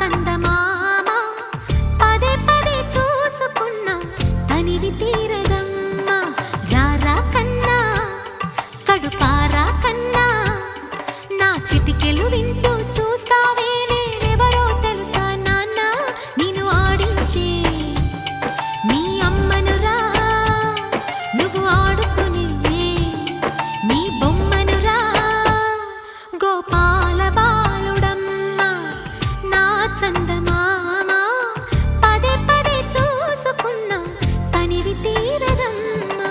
చందమామ పదే పదే చూసుకున్నా తనివి తీరదమ్మా. రారా కన్నా కడుపారా కన్నా నా చిటికెలు వింటూ చూస్తావే నేనెవరో తెలుసా నాన్న. నేను ఆడించే నీ అమ్మనురా నువ్వు ఆడుకునే నీ బొమ్మనురా. గోపాల బాలుడమ్మ నా చందమామ పదే పదే చూసుకున్నా తనివి తీరదమ్మా.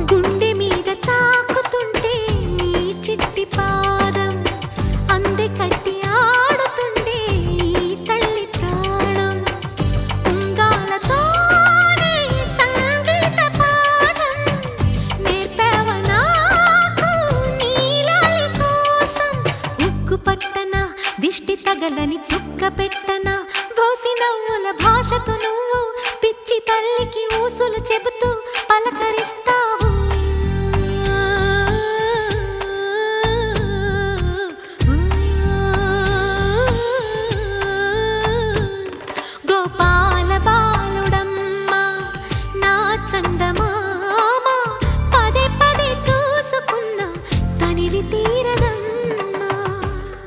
గుండె మీద తాకుతుంటే నీ చిట్టి పాదం అంది కట్టి ఆడుతుండే ఈ తల్లి ప్రాణం. ఉంగాలతోనే సంగీత పాఠం నేర్పావ నాకు నీలాలి కోసం. ఉక్కు పట్టన దిష్టి తగలని చుక్క పెట్టన భోసి నవ్వుల భాషతో నువ్వు పిచ్చి తల్లికి